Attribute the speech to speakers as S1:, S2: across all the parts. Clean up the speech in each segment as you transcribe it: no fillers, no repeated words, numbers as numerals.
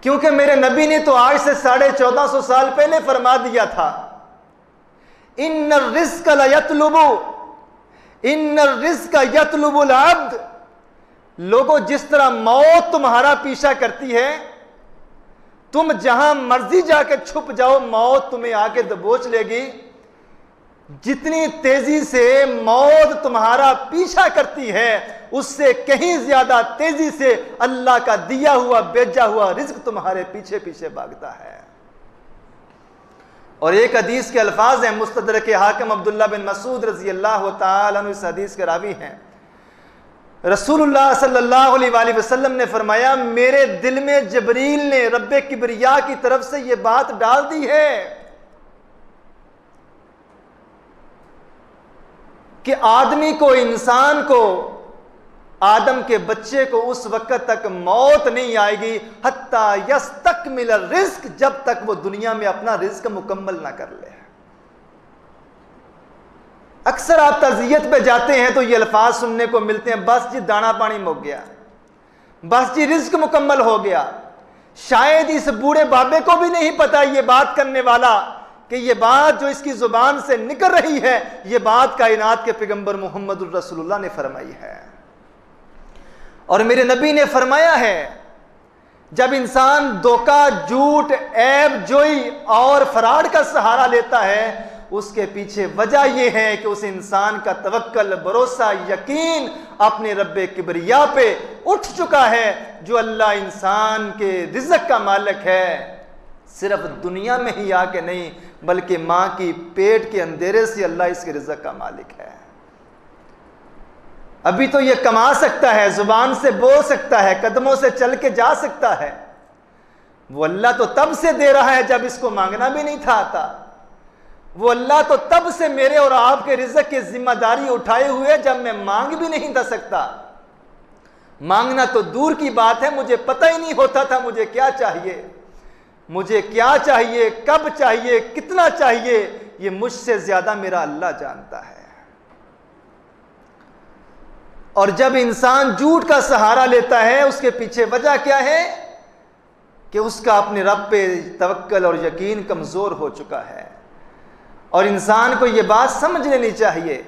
S1: کیونکہ میرے نبی نے تو آج سے 1450 سال پہلے فرما دیا تھا، ان الرزق یطلب العبد، لوگوں جس طرح موت تمہارا پیچھا کرتی ہے، تم جہاں مرضی جا کے چھپ جاؤ موت تمہیں آ کے دبوچ لے گی، جتنی تیزی سے موت تمہارا پیچھا کرتی ہے اس سے کہیں زیادہ تیزی سے اللہ کا دیا ہوا بھیجا ہوا رزق تمہارے پیچھے پیچھے بھاگتا ہے۔ اور ایک حدیث کے الفاظ ہیں، مستدرک حاکم عبداللہ بن مسعود رضی اللہ تعالیٰ عنہ اس حدیث کے راوی ہیں، رسول اللہ صلی اللہ علیہ وآلہ وسلم نے فرمایا میرے دل میں جبریل نے رب کبریا کی طرف سے یہ بات ڈال دی ہے کہ آدمی کو، انسان کو، آدم کے بچے کو اس وقت تک موت نہیں آئے گی حتیٰ یستکمل الرزق، جب تک وہ دنیا میں اپنا رزق مکمل نہ کر لے۔ اکثر آپ تعزیت پہ جاتے ہیں تو یہ الفاظ سننے کو ملتے ہیں، بس جی دانا پانی مک گیا، بس جی رزق مکمل ہو گیا۔ شاید اس بوڑھے بابے کو بھی نہیں پتا یہ بات کرنے والا کہ یہ بات جو اس کی زبان سے نکل رہی ہے یہ بات کائنات کے پیغمبر محمد الرسول اللہ نے فرمائی ہے۔ اور میرے نبی نے فرمایا ہے جب انسان دھوکہ، جھوٹ، عیب جوئی اور فراڈ کا سہارا لیتا ہے اس کے پیچھے وجہ یہ ہے کہ اس انسان کا توکل، بھروسہ، یقین اپنے رب کبریا پہ اٹھ چکا ہے، جو اللہ انسان کے رزق کا مالک ہے، صرف دنیا میں ہی آ کے نہیں بلکہ ماں کی پیٹ کے اندھیرے سے اللہ اس کے رزق کا مالک ہے۔ ابھی تو یہ کما سکتا ہے، زبان سے بول سکتا ہے، قدموں سے چل کے جا سکتا ہے، وہ اللہ تو تب سے دے رہا ہے جب اس کو مانگنا بھی نہیں تھا آتا، وہ اللہ تو تب سے میرے اور آپ کے رزق کی ذمہ داری اٹھائے ہوئے جب میں مانگ بھی نہیں تھا سکتا۔ مانگنا تو دور کی بات ہے، مجھے پتہ ہی نہیں ہوتا تھا مجھے کیا چاہیے، مجھے کیا چاہیے، کب چاہیے، کتنا چاہیے، یہ مجھ سے زیادہ میرا اللہ جانتا ہے۔ اور جب انسان جھوٹ کا سہارا لیتا ہے اس کے پیچھے وجہ کیا ہے کہ اس کا اپنے رب پہ توکل اور یقین کمزور ہو چکا ہے۔ اور انسان کو یہ بات سمجھ لینی چاہیے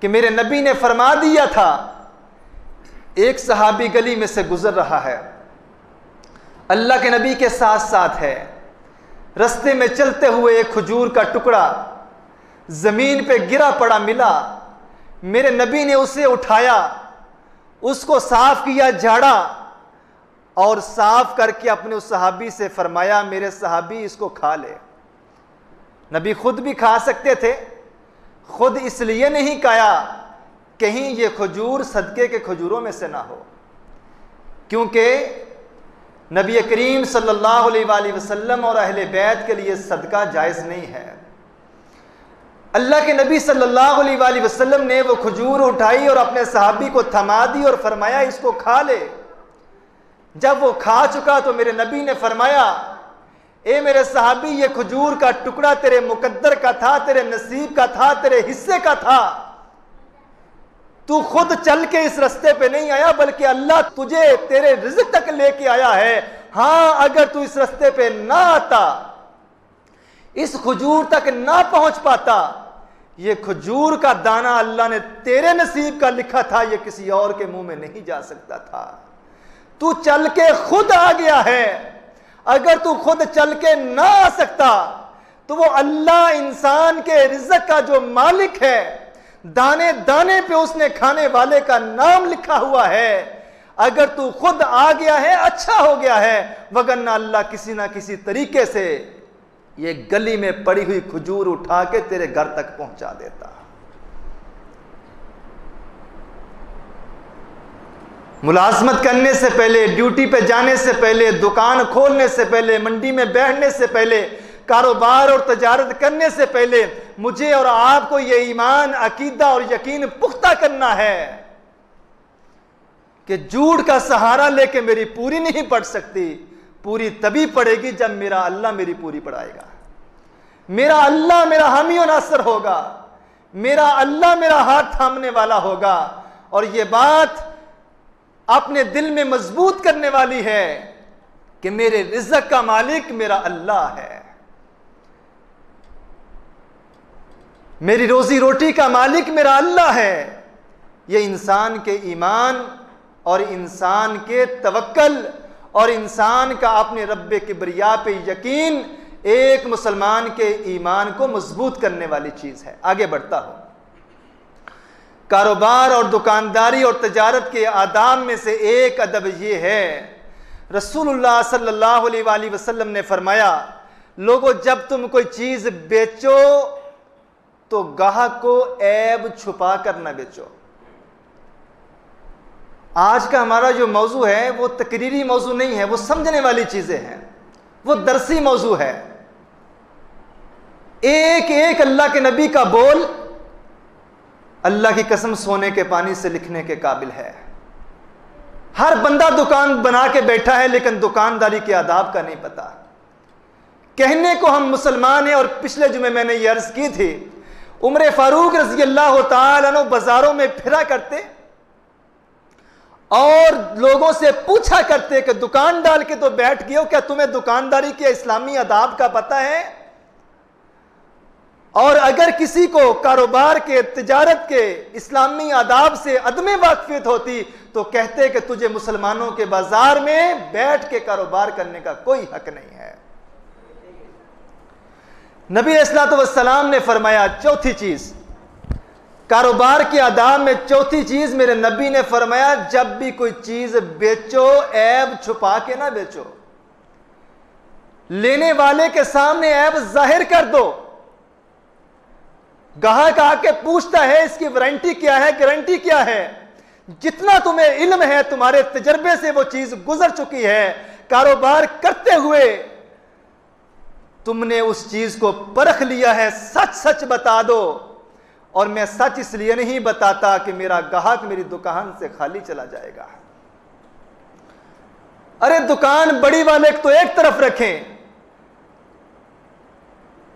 S1: کہ میرے نبی نے فرما دیا تھا، ایک صحابی گلی میں سے گزر رہا ہے، اللہ کے نبی کے ساتھ ساتھ ہے، رستے میں چلتے ہوئے ایک کھجور کا ٹکڑا زمین پہ گرا پڑا ملا، میرے نبی نے اسے اٹھایا، اس کو صاف کیا، جھاڑا اور صاف کر کے اپنے اس صحابی سے فرمایا میرے صحابی اس کو کھا لے۔ نبی خود بھی کھا سکتے تھے، خود اس لیے نہیں کھایا کہیں یہ کھجور صدقے کے کھجوروں میں سے نہ ہو، کیونکہ نبی کریم صلی اللہ علیہ وآلہ وسلم اور اہل بیت کے لیے صدقہ جائز نہیں ہے۔ اللہ کے نبی صلی اللہ علیہ وآلہ وسلم نے وہ کھجور اٹھائی اور اپنے صحابی کو تھما دی اور فرمایا اس کو کھا لے۔ جب وہ کھا چکا تو میرے نبی نے فرمایا اے میرے صحابی یہ کھجور کا ٹکڑا تیرے مقدر کا تھا، تیرے نصیب کا تھا، تیرے حصے کا تھا، تو خود چل کے اس رستے پہ نہیں آیا بلکہ اللہ تجھے تیرے رزق تک لے کے آیا ہے۔ ہاں اگر تو اس رستے پہ نہ آتا، اس کھجور تک نہ پہنچ پاتا، یہ کھجور کا دانہ اللہ نے تیرے نصیب کا لکھا تھا، یہ کسی اور کے منہ میں نہیں جا سکتا تھا، تو چل کے خود آ گیا ہے۔ اگر تو خود چل کے نہ آ سکتا تو وہ اللہ انسان کے رزق کا جو مالک ہے، دانے دانے پہ اس نے کھانے والے کا نام لکھا ہوا ہے، اگر تو خود آ گیا ہے اچھا ہو گیا ہے، وگرنہ اللہ کسی نہ کسی طریقے سے یہ گلی میں پڑی ہوئی کھجور اٹھا کے تیرے گھر تک پہنچا دیتا۔ ملازمت کرنے سے پہلے، ڈیوٹی پہ جانے سے پہلے، دکان کھولنے سے پہلے، منڈی میں بیٹھنے سے پہلے، کاروبار اور تجارت کرنے سے پہلے مجھے اور آپ کو یہ ایمان، عقیدہ اور یقین پختہ کرنا ہے کہ جھوٹ کا سہارا لے کے میری پوری نہیں پڑ سکتی، پوری تبھی پڑے گی جب میرا اللہ میری پوری پڑھائے گا، میرا اللہ میرا حامی و ناصر ہوگا، میرا اللہ میرا ہاتھ تھامنے والا ہوگا۔ اور یہ بات اپنے دل میں مضبوط کرنے والی ہے کہ میرے رزق کا مالک میرا اللہ ہے، میری روزی روٹی کا مالک میرا اللہ ہے، یہ انسان کے ایمان اور انسان کے توکل اور انسان کا اپنے رب کبریا پہ یقین ایک مسلمان کے ایمان کو مضبوط کرنے والی چیز ہے۔ آگے بڑھتا ہوں۔ کاروبار اور دکانداری اور تجارت کے آداب میں سے ایک ادب یہ ہے، رسول اللہ صلی اللہ علیہ وآلہ وسلم نے فرمایا، لوگوں جب تم کوئی چیز بیچو تو گاہک کو عیب چھپا کر نہ بیچو۔ آج کا ہمارا جو موضوع ہے وہ تقریری موضوع نہیں ہے، وہ سمجھنے والی چیزیں ہیں، وہ درسی موضوع ہے۔ ایک ایک اللہ کے نبی کا بول اللہ کی قسم سونے کے پانی سے لکھنے کے قابل ہے۔ ہر بندہ دکان بنا کے بیٹھا ہے لیکن دکانداری کے آداب کا نہیں پتا۔ کہنے کو ہم مسلمان ہیں، اور پچھلے جمعے میں نے یہ عرض کی تھی، عمر فاروق رضی اللہ تعالیٰ عنہ بازاروں میں پھرا کرتے اور لوگوں سے پوچھا کرتے کہ دکان ڈال کے تو بیٹھ گئے ہو، کیا تمہیں دکانداری کے اسلامی آداب کا پتہ ہے؟ اور اگر کسی کو کاروبار کے تجارت کے اسلامی آداب سے عدم واقفیت ہوتی تو کہتے کہ تجھے مسلمانوں کے بازار میں بیٹھ کے کاروبار کرنے کا کوئی حق نہیں ہے۔ نبی علیہ الصلوۃ والسلام نے فرمایا چوتھی چیز کاروبار کے آداب میں، چوتھی چیز میرے نبی نے فرمایا، جب بھی کوئی چیز بیچو عیب چھپا کے نہ بیچو، لینے والے کے سامنے عیب ظاہر کر دو۔ گاہک آ کے پوچھتا ہے اس کی وارنٹی کیا ہے، گارنٹی کیا ہے، جتنا تمہیں علم ہے تمہارے تجربے سے وہ چیز گزر چکی ہے، کاروبار کرتے ہوئے تم نے اس چیز کو پرکھ لیا ہے، سچ سچ بتا دو۔ اور میں سچ اس لیے نہیں بتاتا کہ میرا گاہک میری دکان سے خالی چلا جائے گا۔ ارے دکان بڑی والے تو ایک طرف رکھیں،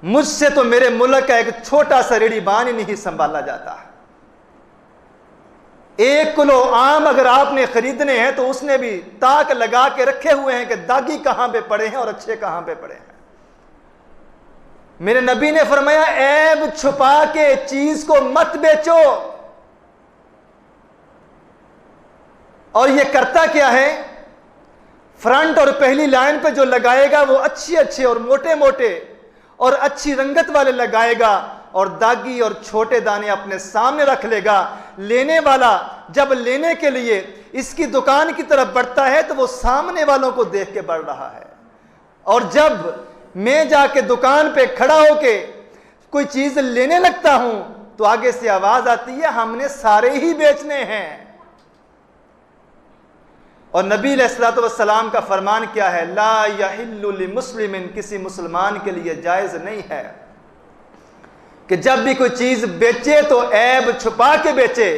S1: مجھ سے تو میرے ملک کا ایک چھوٹا سا ریڑھی بان ہی نہیں سنبھالا جاتا۔ 1 کلو آم اگر آپ نے خریدنے ہیں تو اس نے بھی تاک لگا کے رکھے ہوئے ہیں کہ داغی کہاں پہ پڑے ہیں اور اچھے کہاں پہ پڑے ہیں۔ میرے نبی نے فرمایا عیب چھپا کے چیز کو مت بیچو۔ اور یہ کرتا کیا ہے؟ فرنٹ اور پہلی لائن پہ جو لگائے گا وہ اچھے اچھے اور موٹے موٹے اور اچھی رنگت والے لگائے گا، اور داغی اور چھوٹے دانے اپنے سامنے رکھ لے گا۔ لینے والا جب لینے کے لیے اس کی دکان کی طرف بڑھتا ہے تو وہ سامنے والوں کو دیکھ کے بڑھ رہا ہے، اور جب میں جا کے دکان پہ کھڑا ہو کے کوئی چیز لینے لگتا ہوں تو آگے سے آواز آتی ہے ہم نے سارے ہی بیچنے ہیں۔ اور نبی علیہ الصلوۃ والسلام کا فرمان کیا ہے؟ لا یحل لمسلم، کسی مسلمان کے لیے جائز نہیں ہے کہ جب بھی کوئی چیز بیچے تو عیب چھپا کے بیچے۔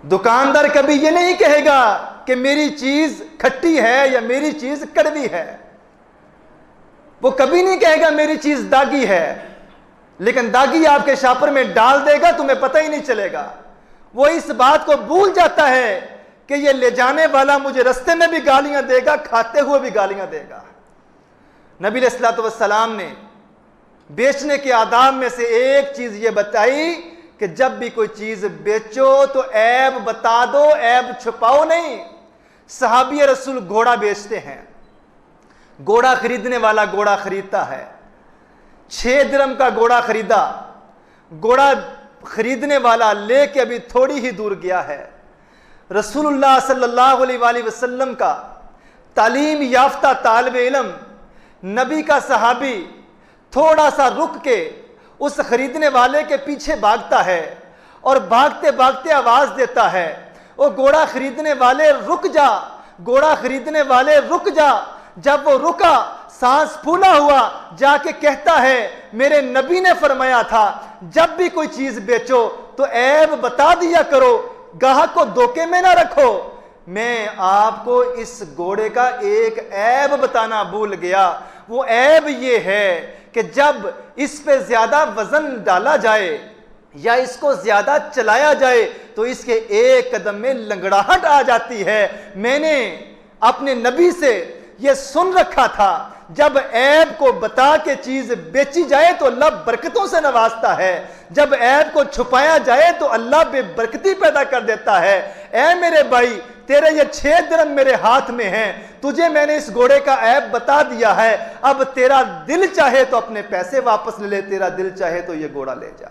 S1: دکاندار کبھی یہ نہیں کہے گا کہ میری چیز کھٹی ہے یا میری چیز کڑوی ہے، وہ کبھی نہیں کہے گا میری چیز داغی ہے، لیکن داغی آپ کے شاپر میں ڈال دے گا تمہیں پتہ ہی نہیں چلے گا۔ وہ اس بات کو بھول جاتا ہے کہ یہ لے جانے والا مجھے رستے میں بھی گالیاں دے گا، کھاتے ہوئے بھی گالیاں دے گا۔ نبی علیہ الصلوۃ والسلام نے بیچنے کے آداب میں سے ایک چیز یہ بتائی کہ جب بھی کوئی چیز بیچو تو عیب بتا دو، عیب چھپاؤ نہیں۔ صحابی رسول گھوڑا بیچتے ہیں، گھوڑا خریدنے والا گھوڑا خریدتا ہے، 6 درہم کا گھوڑا خریدا، گھوڑا خریدنے والا لے کے ابھی تھوڑی ہی دور گیا ہے۔ رسول اللہ صلی اللہ علیہ وآلہ وسلم کا تعلیم یافتہ طالب علم، نبی کا صحابی تھوڑا سا رک کے اس خریدنے والے کے پیچھے بھاگتا ہے اور بھاگتے بھاگتے آواز دیتا ہے، او گھوڑا خریدنے والے رک جا، گھوڑا خریدنے والے رک جا۔ جب وہ رکا سانس پھولا ہوا جا کے کہتا ہے میرے نبی نے فرمایا تھا جب بھی کوئی چیز بیچو تو عیب بتا دیا کرو، گاہک کو دھوکے میں نہ رکھو۔ میں آپ کو اس گھوڑے کا ایک عیب بتانا بھول گیا، وہ عیب یہ ہے کہ جب اس پہ زیادہ وزن ڈالا جائے یا اس کو زیادہ چلایا جائے تو اس کے ایک قدم میں لنگڑاہٹ آ جاتی ہے۔ میں نے اپنے نبی سے یہ سن رکھا تھا جب عیب کو بتا کے چیز بیچی جائے تو اللہ برکتوں سے نوازتا ہے، جب عیب کو چھپایا جائے تو اللہ بے برکتی پیدا کر دیتا ہے۔ اے میرے بھائی، تیرے یہ 6 درہم میرے ہاتھ میں ہیں، تجھے میں نے اس گھوڑے کا عیب بتا دیا ہے، اب تیرا دل چاہے تو اپنے پیسے واپس لے لے، تیرا دل چاہے تو یہ گھوڑا لے جا۔